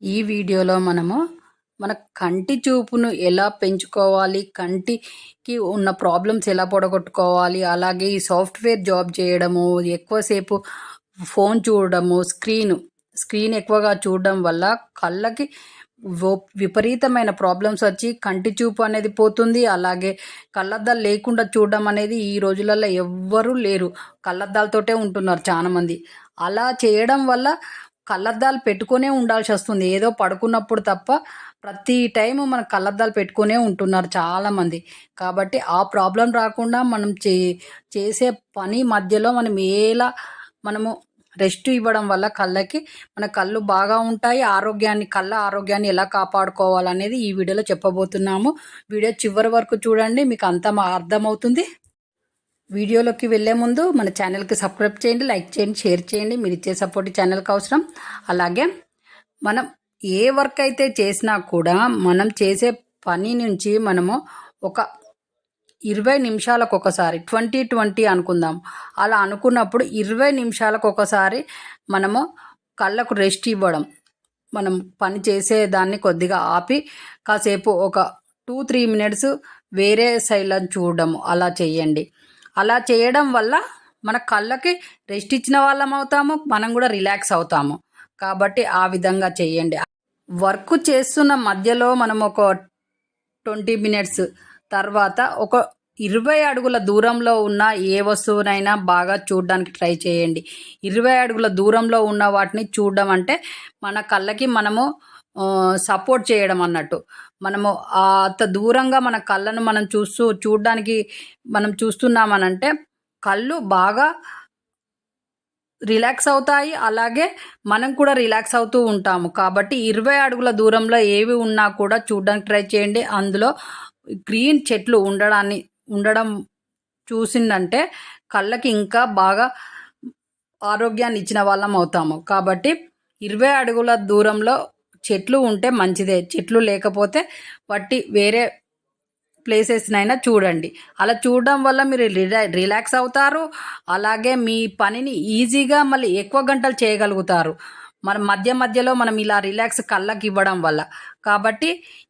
ఈ వీడియోలో మనము మన కంటి చూపును ఎలా పెంచుకోవాలి, కంటికి ఉన్న ప్రాబ్లమ్స్ ఎలా పోగొట్టుకోవాలి, అలాగే ఈ సాఫ్ట్వేర్ జాబ్ చేయడము, ఎక్కువసేపు ఫోన్ చూడడము, స్క్రీన్ ఎక్కువగా చూడడం వల్ల కళ్ళకి విపరీతమైన ప్రాబ్లమ్స్ వచ్చి కంటి చూపు అనేది పోతుంది. అలాగే కళ్ళద్దాలు లేకుండా చూడడం అనేది ఈ రోజులలో ఎవ్వరూ లేరు. కళ్ళద్దాలతోటే ఉంటున్నారు చాలామంది. అలా చేయడం వల్ల కళ్ళద్దాలు పెట్టుకునే ఉండాల్సి వస్తుంది. ఏదో పడుకున్నప్పుడు తప్ప ప్రతి టైము మన కళ్ళద్దాలు పెట్టుకునే ఉంటున్నారు చాలామంది. కాబట్టి ఆ ప్రాబ్లం రాకుండా మనం చేసే పని మధ్యలో మనము రెస్ట్ ఇవ్వడం వల్ల కళ్ళకి మన కళ్ళు బాగా ఉంటాయి. కళ్ళ ఆరోగ్యాన్ని ఎలా కాపాడుకోవాలనేది ఈ వీడియోలో చెప్పబోతున్నాము. వీడియో చివరి వరకు చూడండి, మీకు అంతా అర్థమవుతుంది. వీడియోలోకి వెళ్ళే ముందు మన ఛానల్కి సబ్స్క్రైబ్ చేయండి, లైక్ చేయండి, షేర్ చేయండి. మీరు ఇచ్చే సపోర్ట్ ఛానల్కి అవసరం. అలాగే మనం ఏ వర్క్ అయితే చేసినా కూడా మనం చేసే పని నుంచి మనము ఒక 20 నిమిషాలకు ఒకసారి 20-20 అనుకుందాం. అలా అనుకున్నప్పుడు 20 నిమిషాలకు ఒకసారి మనము కళ్ళకు రెస్ట్ ఇవ్వడం, మనం పని చేసేదాన్ని కొద్దిగా ఆపి కాసేపు ఒక 2-3 మినిట్స్ వేరే సైడ్లో చూడడము అలా చేయండి. అలా చేయడం వల్ల మన కళ్ళకి రెస్ట్ ఇచ్చిన వాళ్ళం అవుతాము, మనం కూడా రిలాక్స్ అవుతాము. కాబట్టి ఆ విధంగా చేయండి. వర్క్ చేస్తున్న మధ్యలో మనం ఒక 20 మినిట్స్ తర్వాత ఒక 20 అడుగుల దూరంలో ఉన్న ఏ వస్తువునైనా బాగా చూడడానికి ట్రై చేయండి. 20 అడుగుల దూరంలో ఉన్న వాటిని చూడడం అంటే మన కళ్ళకి మనము సపోర్ట్ చేయడం అన్నట్టు. మనము అంత దూరంగా మన కళ్ళను మనం చూడడానికి మనం చూస్తున్నామనంటే కళ్ళు బాగా రిలాక్స్ అవుతాయి. అలాగే మనం కూడా రిలాక్స్ అవుతూ ఉంటాము. కాబట్టి 20 అడుగుల దూరంలో ఏవి ఉన్నా కూడా చూడడానికి ట్రై చేయండి. అందులో గ్రీన్ చెట్లు ఉండడం చూసిందంటే కళ్ళకి ఇంకా బాగా ఆరోగ్యాన్ని ఇచ్చిన వాళ్ళం అవుతాము. కాబట్టి 20 అడుగుల దూరంలో చెట్లు ఉంటే మంచిదే. చెట్లు లేకపోతే వేరే ప్లేసెస్నైనా చూడండి. అలా చూడడం వల్ల మీరు రిలాక్స్ అవుతారు. అలాగే మీ పనిని ఈజీగా మళ్ళీ ఎక్కువ గంటలు చేయగలుగుతారు. మధ్యలో మనం ఇలా రిలాక్స్ కళ్ళకి ఇవ్వడం వల్ల. కాబట్టి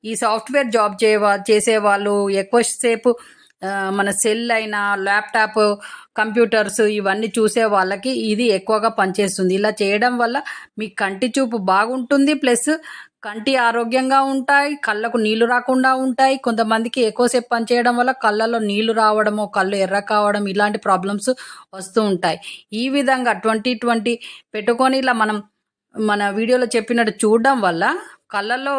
ఈ సాఫ్ట్వేర్ జాబ్ చేసేవాళ్ళు ఎక్కువసేపు మన సెల్ అయినా, ల్యాప్టాప్, కంప్యూటర్స్ ఇవన్నీ చూసే వాళ్ళకి ఇది ఎక్కువగా పనిచేస్తుంది. ఇలా చేయడం వల్ల మీ కంటి చూపు బాగుంటుంది. ప్లస్ కంటి ఆరోగ్యంగా ఉంటాయి, కళ్ళకు నీళ్లు రాకుండా ఉంటాయి. కొంతమందికి ఎక్కువసేపు పనిచేయడం వల్ల కళ్ళలో నీళ్లు రావడము, కళ్ళు ఎర్ర కావడం ఇలాంటి ప్రాబ్లమ్స్ వస్తూ ఉంటాయి. ఈ విధంగా 20-20 పెట్టుకొని ఇలా మన వీడియోలో చెప్పినట్టు చూడడం వల్ల కళ్ళల్లో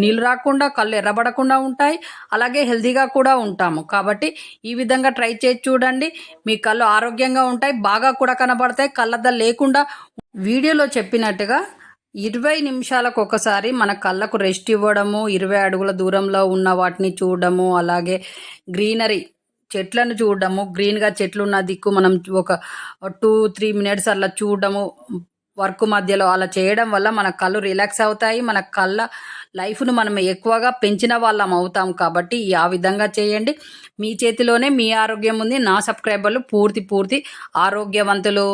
నీళ్ళు రాకుండా, కళ్ళు ఎర్రబడకుండా ఉంటాయి. అలాగే హెల్తీగా కూడా ఉంటాము. కాబట్టి ఈ విధంగా ట్రై చేసి చూడండి. మీ కళ్ళు ఆరోగ్యంగా ఉంటాయి, బాగా కూడా కనబడతాయి. కళ్ళద్దాలు లేకుండా వీడియోలో చెప్పినట్టుగా 20 నిమిషాలకు ఒకసారి మన కళ్ళకు రెస్ట్ ఇవ్వడము, 20 అడుగుల దూరంలో ఉన్న వాటిని చూడడము, అలాగే గ్రీనరీ చెట్లను చూడడము, గ్రీన్గా చెట్లు ఉన్న దిక్కు మనం ఒక 2-3 మినిట్స్ అలా చూడడము వర్క్ మధ్యలో. అలా చేయడం వల్ల మన కళ్ళు రిలాక్స్ అవుతాయి. మన కళ్ళ లైఫ్ను మనం ఎక్కువగా పెంచిన వాళ్ళం అవుతాం. కాబట్టి ఆ విధంగా చేయండి. మీ చేతిలోనే మీ ఆరోగ్యం ఉంది. నా సబ్స్క్రైబర్లు పూర్తి ఆరోగ్యవంతులు.